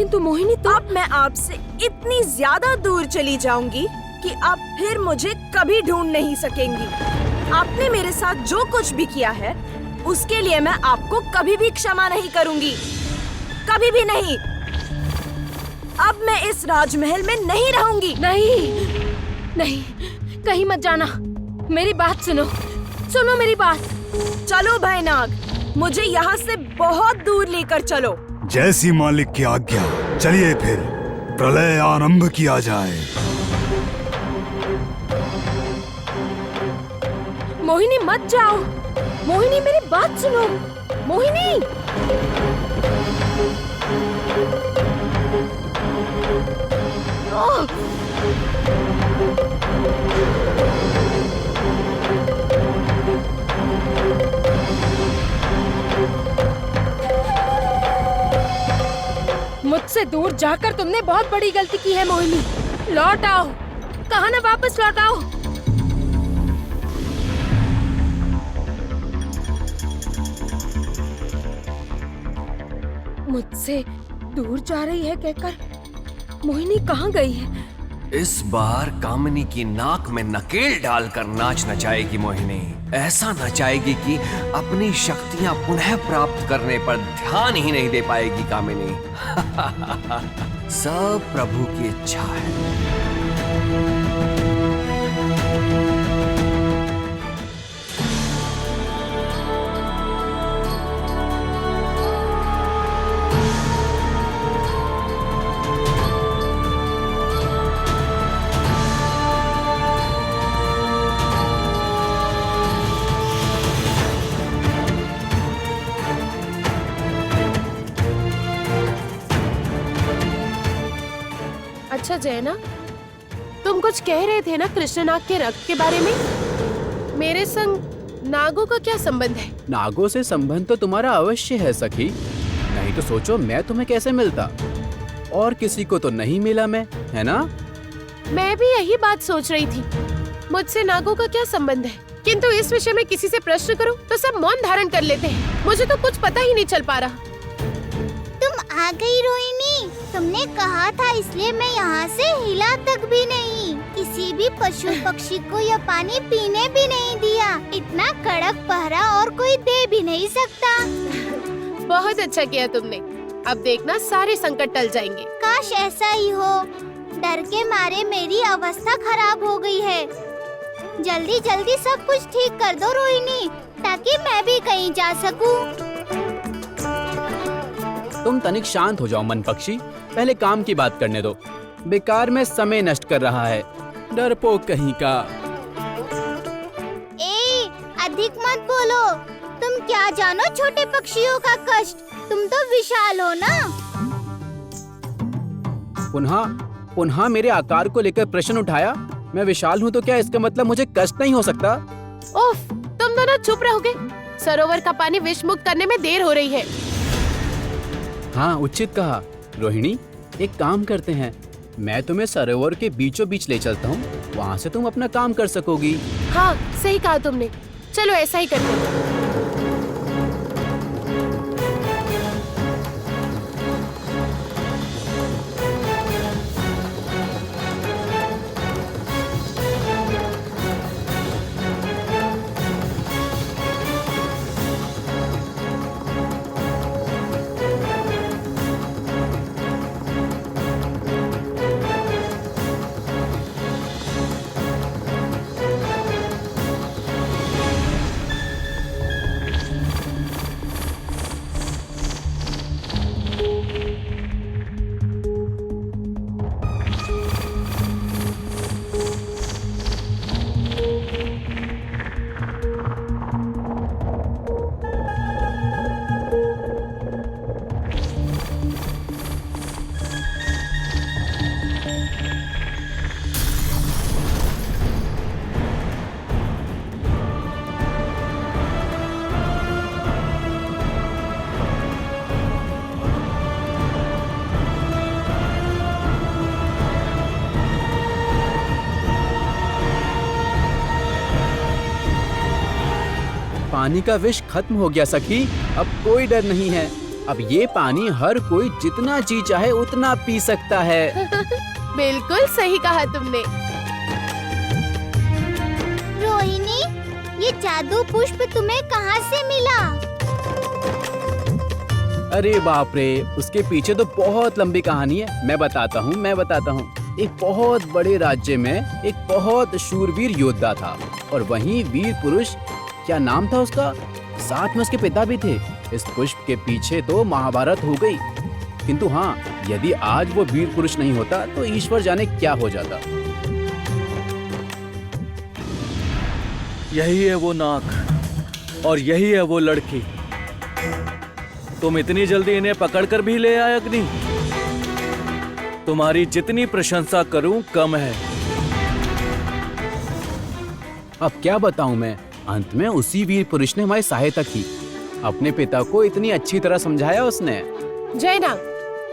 किंतु मोहिनी तो अब मैं आपसे इतनी ज्यादा दूर चली जाऊंगी कि आप फिर मुझे कभी ढूंढ नहीं सकेंगी। आपने मेरे साथ जो कुछ भी किया है उसके लिए मैं आपको कभी भी क्षमा नहीं करूंगी, कभी भी नहीं। अब मैं इस राजमहल में नहीं रहूंगी। नहीं नहीं, कहीं मत जाना। मेरी बात सुनो, सुनो मेरी बात। चलो भयनाग, मुझे यहाँ से बहुत दूर लेकर चलो। जैसी मालिक की आज्ञा, चलिए फिर प्रलय आरंभ किया जाए। मोहिनी मत जाओ, मोहिनी मेरी बात सुनो, मोहिनी। ओह! मुझसे दूर जाकर तुमने बहुत बड़ी गलती की है मोहिनी। लौट आओ, कहा ना वापस लौट आओ। मुझसे दूर जा रही है कहकर मोहिनी कहाँ गई है? इस बार कामिनी की नाक में नकेल डालकर नाच नचाएगी मोहिनी। ऐसा नचाएगी कि अपनी शक्तियां पुनः प्राप्त करने पर ध्यान ही नहीं दे पाएगी कामिनी। सब प्रभु की इच्छा है। अच्छा जैना, तुम कुछ कह रहे थे ना कृष्णनाग के रक्त के बारे में। मेरे संग नागों का क्या संबंध है? नागों से संबंध तो तुम्हारा अवश्य है सखी, नहीं तो सोचो मैं तुम्हें कैसे मिलता। और किसी को तो नहीं मिला मैं, है ना? मैं भी यही बात सोच रही थी, मुझसे नागों का क्या संबंध है। किंतु इस विषय में किसी से प्रश्न करूं तो सब मौन धारण कर लेते हैं। मुझे तो कुछ पता ही नहीं चल पा रहा। तुम आ गई रोहिणी, तुमने कहा था इसलिए मैं यहाँ से हिला तक भी नहीं। किसी भी पशु पक्षी को यह पानी पीने भी नहीं दिया। इतना कड़क पहरा और कोई दे भी नहीं सकता। बहुत अच्छा किया तुमने। अब देखना सारे संकट टल जाएंगे। काश ऐसा ही हो। डर के मारे मेरी अवस्था खराब हो गई है। जल्दी जल्दी सब कुछ ठीक कर दो रोहिणी, ताकि मैं भी कहीं जा सकूं। तुम तनिक शांत हो जाओ मन पक्षी, पहले काम की बात करने दो। बेकार में समय नष्ट कर रहा है, डरपोक कहीं का। अधिक मत बोलो। तुम क्या जानो छोटे पक्षियों का कष्ट। तुम तो विशाल हो ना। पुनः मेरे आकार को लेकर प्रश्न उठाया। मैं विशाल हूँ तो क्या इसका मतलब मुझे कष्ट नहीं हो सकता? उफ, तुम दोनों चुप रहोगे? सरोवर का पानी विष मुक्त करने में देर हो रही है। हाँ, उचित कहा रोहिणी। एक काम करते हैं, मैं तुम्हें सरोवर के बीचों बीच ले चलता हूँ, वहाँ से तुम अपना काम कर सकोगी। हाँ, सही कहा तुमने। चलो ऐसा ही करते हैं। पानी का विष खत्म हो गया सखी, अब कोई डर नहीं है। अब ये पानी हर कोई जितना जी चाहे उतना पी सकता है। बिल्कुल सही कहा तुमने। रोहिणी, ये जादू पुष्प तुम्हें कहाँ से मिला? अरे बाप रे, उसके पीछे तो बहुत लंबी कहानी है। मैं बताता हूँ। एक बहुत बड़े राज्य में एक बहुत शूरवीर योद्धा था और वहीं वीर पुरुष, क्या नाम था उसका, साथ में उसके पिता भी थे। इस पुष्प के पीछे तो महाभारत हो गई, किंतु हाँ, यदि आज वो वीर पुरुष नहीं होता तो ईश्वर जाने क्या हो जाता। यही है वो नाक और यही है वो लड़की। तुम इतनी जल्दी इन्हें पकड़कर भी ले आए अग्नि? तुम्हारी जितनी प्रशंसा करूं कम है। अब क्या बताऊं मैं, अंत में उसी वीर पुरुष ने हमारी सहायता की। अपने पिता को इतनी अच्छी तरह समझाया उसने। जयना,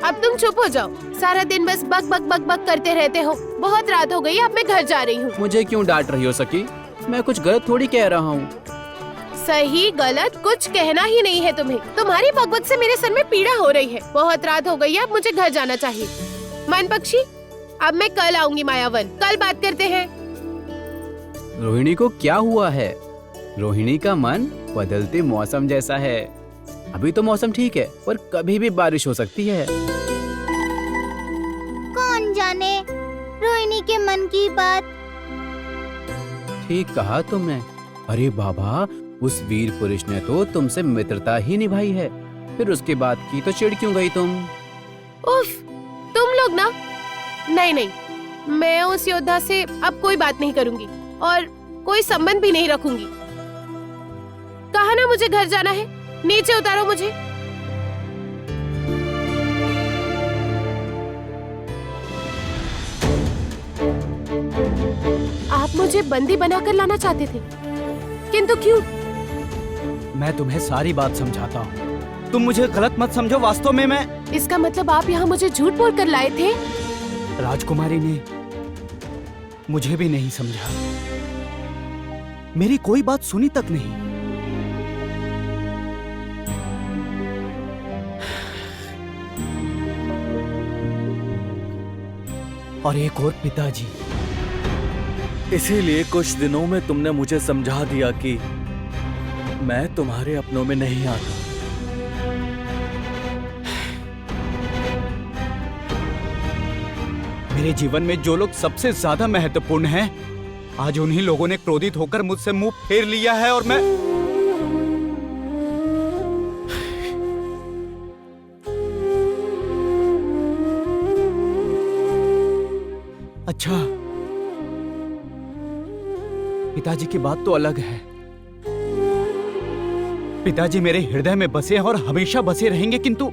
अब तुम चुप हो जाओ। सारा दिन बस बक बक बक बक करते रहते हो। बहुत रात हो गई, अब मैं घर जा रही हूँ। मुझे क्यों डांट रही हो सखी? मैं कुछ गलत थोड़ी कह रहा हूँ। सही गलत कुछ कहना ही नहीं है तुम्हें। तुम्हारी बकबक से मेरे सर में पीड़ा हो रही है। बहुत रात हो गई है, अब मुझे घर जाना चाहिए। मन पक्षी, अब मैं कल आऊंगी मायावन। कल बात करते हैं। रोहिणी को क्या हुआ है? रोहिणी का मन बदलते मौसम जैसा है। अभी तो मौसम ठीक है, पर कभी भी बारिश हो सकती है। कौन जाने रोहिणी के मन की बात। ठीक कहा तुमने। अरे बाबा, उस वीर पुरुष ने तो तुमसे मित्रता ही निभाई है, फिर उसके बाद की तो चिढ़ क्यों गई तुम? उफ, तुम लोग ना। नहीं, मैं उस योद्धा से अब कोई बात नहीं करूंगी और कोई संबंध भी नहीं रखूंगी। कहा ना मुझे घर जाना है, नीचे उतारो मुझे। आप मुझे बंदी बनाकर लाना चाहते थे, किंतु क्यों? मैं तुम्हें सारी बात समझाता हूँ, तुम मुझे गलत मत समझो। वास्तव में मैं, इसका मतलब आप यहाँ मुझे झूठ बोल कर लाए थे? राजकुमारी ने मुझे भी नहीं समझा, मेरी कोई बात सुनी तक नहीं। और एक और पिताजी। इसीलिए कुछ दिनों में तुमने मुझे समझा दिया कि मैं तुम्हारे अपनों में नहीं आता। मेरे जीवन में जो लोग सबसे ज्यादा महत्वपूर्ण हैं, आज उन्हीं लोगों ने क्रोधित होकर मुझसे मुंह फेर लिया है और मैं अच्छा, पिताजी की बात तो अलग है। पिताजी मेरे हृदय में बसे हैं और हमेशा बसे रहेंगे, किंतु